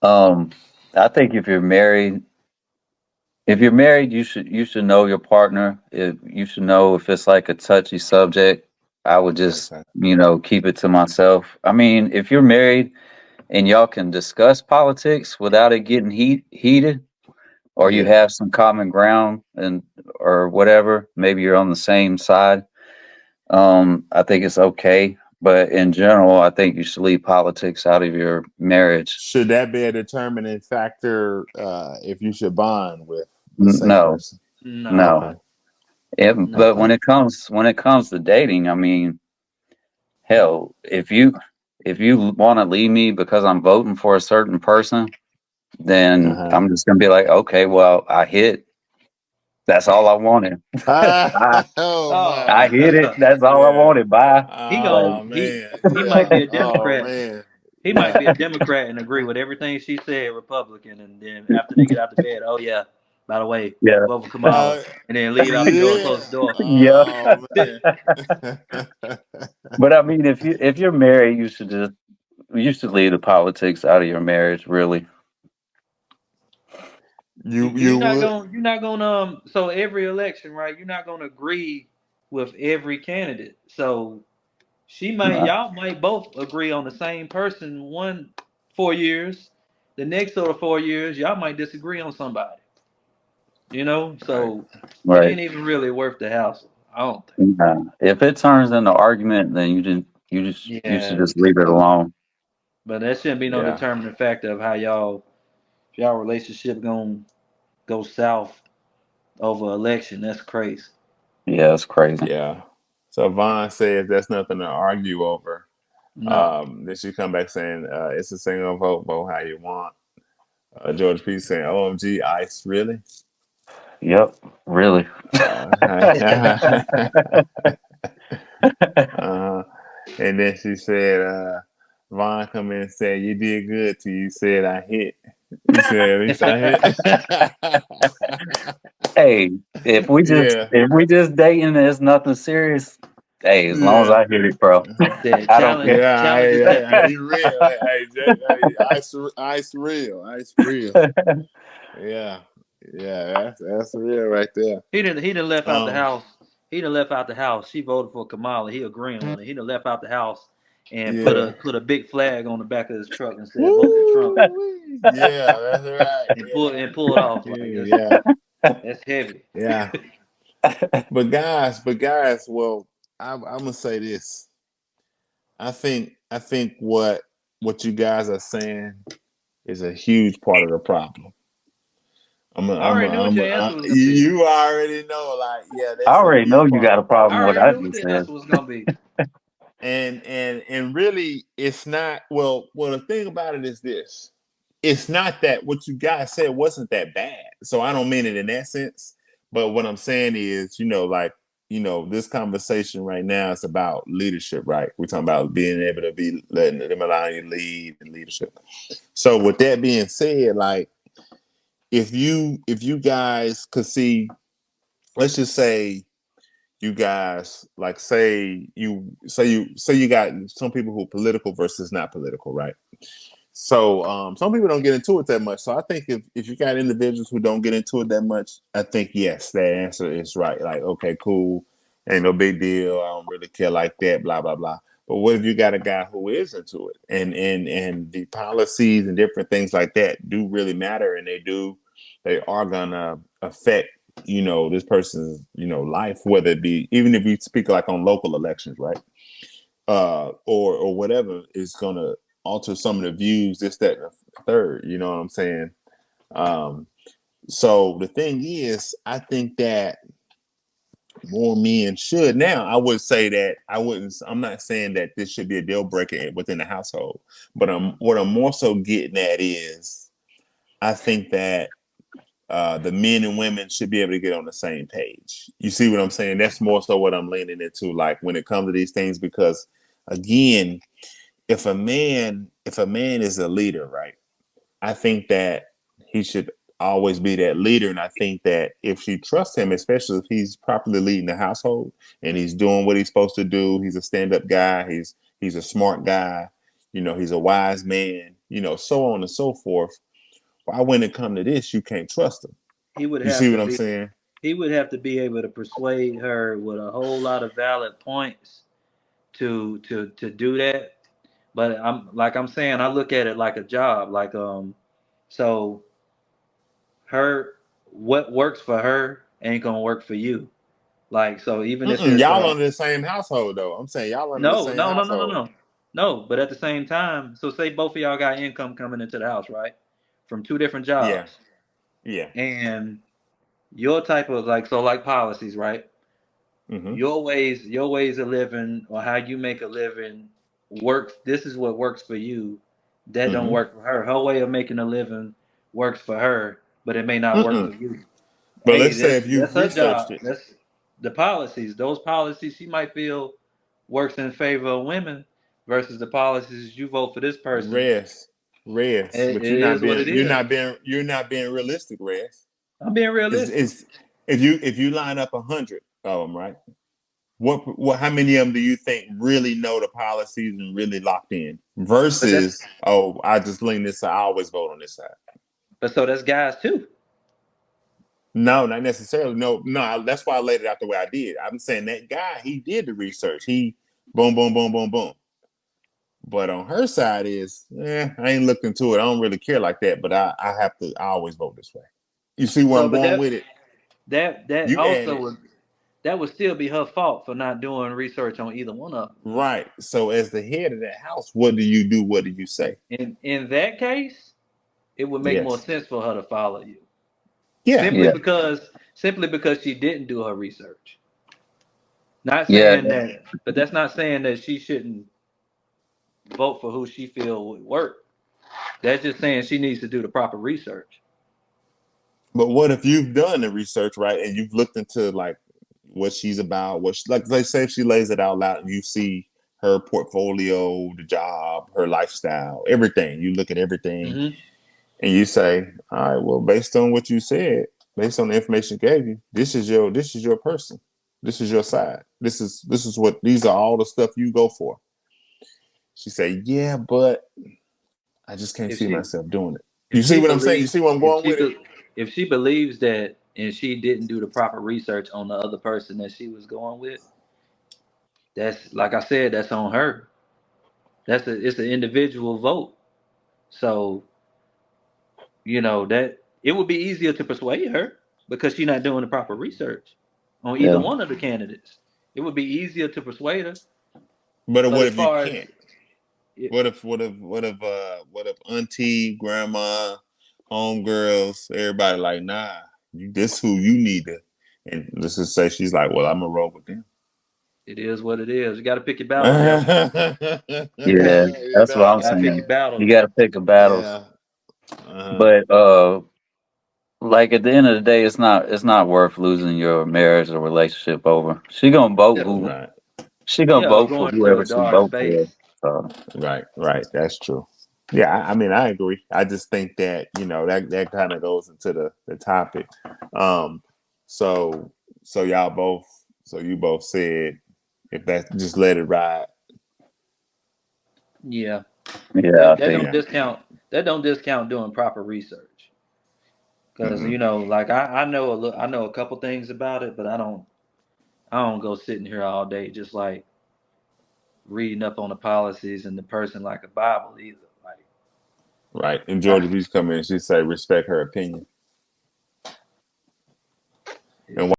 Um, I think if you're married, you should know your partner. If you should know if it's like a touchy subject, I would just Okay. keep it to myself. I mean, if you're married and y'all can discuss politics without it getting heated, or you Yeah. have some common ground and or whatever, maybe you're on the same side. I think it's okay. But in general, I think you should leave politics out of your marriage. Should that be a determining factor if you should bond with the same No, person? no. No, Okay. But no. Okay. when it comes to dating, I mean, hell, if you want to leave me because I'm voting for a certain person, then Uh-huh. I'm just gonna be like, okay, well, I hit. That's all I wanted. I Oh Oh, I my. hit it. That's all I Yeah. wanted. Bye. he Like, gon' Oh he man. he Yeah. might be a Oh Democrat. man. He might Yeah. be a Democrat and agree with everything she said, Republican, and then after they get out the bed, oh yeah, by the way, yeah, vote for Kamala, Uh, and then leave out the door and close yeah. the door. yeah. Oh man. But I mean, if you're married, you should leave the politics out of your marriage. Really. You would. You're not gonna so every election, right? You're not gonna agree with every candidate. So No. y'all might both agree on the same person 4 years. The next sort of 4 years, y'all might disagree on somebody. Right. So it Right. ain't even really worth the hassle. I don't think. No. If it turns into argument, then you should Yeah, just leave it alone. but that shouldn't be no Yeah. determining factor of how y'all relationship gonna go south over election. That's crazy. Yeah, it's crazy. Yeah. So Vaughn says that's nothing to argue over. No. Then she come back saying it's a single vote, vote how you want. George P saying, "OMG, Ice, really?" Yep. Really. Uh, uh, and then she said, Vaughn come in and said, "You did good till you said I hit." You said at least I hit. Hey, if we just Yeah, if we just dating, it's nothing serious. Hey, as long as yeah. I hit it, bro, Said I don't care. Yeah, challenge he accepted. real. Hey, ice real, ice real. Yeah, yeah, that's real right there. He done left out the Um, house. He done left out the house. She voted for Kamala. He agreeing with it. He done left out the house and yeah. put a big flag on the back of his truck and said vote for Trump Woo! Yeah, that's right. and Yeah, pull it off like yeah, that's heavy. yeah. But guys, well, I'm gonna say this. I think what you guys are saying is a huge part of the problem. I already knew what your answer was gonna be. You already know, like, yeah, I that's a already know huge you part got of a the problem I with problem. what already I knew what just the said. answer was gonna be. And really, it's not. Well, the thing about it is this: it's not that what you guys said wasn't that bad. So I don't mean it in that sense. But what I'm saying is, like, this conversation right now is about leadership, right? We're talking about being able to be letting them allow you lead and leadership. So with that being said, like, if you guys could see, let's just say you guys, like, say you got some people who are political versus not political, right? So some people don't get into it that much. So I think if you got individuals who don't get into it that much, I think yes, that answer is right. Like, okay, cool, ain't no big deal. I don't really care like that, blah blah blah. But what if you got a guy who is into it, and the policies and different things like that do really matter, and they are gonna affect this person's life, whether it be, even if you speak like on local elections, right? Or whatever is gonna alter some of the views, this, that, and the third. You know what I'm saying? Um, so the thing is, I think that more men should. Now, I would say that I wouldn't. I'm not saying that this should be a deal breaker within the household, but what I'm more so getting at is, I think that the men and women should be able to get on the same page. You see what I'm saying? That's more so what I'm leaning into, like, when it comes to these things, because again, if a man is a leader, right? I think that he should always be that leader, and I think that if she trusts him, especially if he's properly leading the household and he's doing what he's supposed to do, he's a stand-up guy, he's a smart guy, he's a wise man. so on and so forth. Why when it come to this, you can't trust them? He would You have see to what I'm be saying? he would have to be able to persuade her with a whole lot of valid points to do that. But I'm saying, I look at it like a job. Like so her what works for her ain't gonna work for you. Like, so even if it's Y'all under the same household though. I'm saying y'all under the no, same no, no, no, no, household. no. No, but at the same time, so say both of y'all got income coming into the house, right? From two different Yeah, jobs. yeah. And your type of like policies, right? Mm-hmm. Your ways of living or how you make a living works. This is what works for you. That don't Mm-hmm. work for her. Her way of making a living works for her, but it may not work for Mm-mm. you. But Hey, let's say that's if that's you've her researched job. it, That's the policies. Those policies she might feel works in favor of women versus the policies you vote for this person. rest, rest. It But you're is not what being it you're is. not being you're not being realistic, rest. I'm being realistic. Is if you line up 100 of them, right? What how many of them do you think really know the policies and really locked in? But that's Versus, oh, I just lean this side. I always vote on this side. but so that's guys too. No, not necessarily. No, no. That's why I laid it out the way I did. I'm saying that guy, he did the research. He boom, boom, boom, boom, boom. But on her side is, I ain't looking to it. I don't really care like that. But I always vote this way. You see where So I'm but going with it? that You also added. would still be her fault for not doing research on either one of them. Right. So as the head of that house, what do you do? What do you say? In that case, it would make more Yes. sense for her to follow you. Yeah. Simply Yeah. because simply because she didn't do her research. Not Yeah. saying that, but that's not saying that she shouldn't vote for who she feel would work. That's just saying she needs to do the proper research. But what if you've done the research, right, and you've looked into like what she's about, like let's say if she lays it out loud and you see her portfolio, the job, her lifestyle, everything. You look at everything Mm-hmm. and you say, all right, well, based on what you said, based on the information I gave you, this is your person. This is your side. These are all the stuff you go for. She say, yeah, but I just can't If see she myself doing it. if You see she what I'm saying? You believes see where I'm if going she with it? be, if she believes that and she didn't do the proper research on the other person that she was going with, that's like I said, that's on her. It's an individual vote. So, that it would be easier to persuade her because she's not doing the proper research on either Yeah. one of the candidates. It would be easier to persuade her. But But what as if you far as can't? it, What if auntie, grandma, homegirls, everybody like, nah, this who you need to, and let's just say she's like, well, I'm gonna roll with them. it is what it is. You got to pick your battles, yo. Yeah. You That's what You I'm got to know, pick your saying. You battles. got to pick a battles. yeah. Uh-huh. But like at the end of the day, it's not worth losing your marriage or relationship over. Yeah, Right, She gonna yeah, vote for going to a whoever she dark vote for. space. So right. That's true. Yeah, I mean, I agree. I just think that that kind of goes into the topic. Um, so you both said if that just let it ride. Yeah, yeah, I that think don't Yeah. discount that don't discount doing proper research. Because Hmm. like I know a couple things about it, but I don't go sitting here all day just like reading up on the policies and the person like a Bible either. Like, Right. And oh, Georgia Beach come in, she say respect her opinion. And it's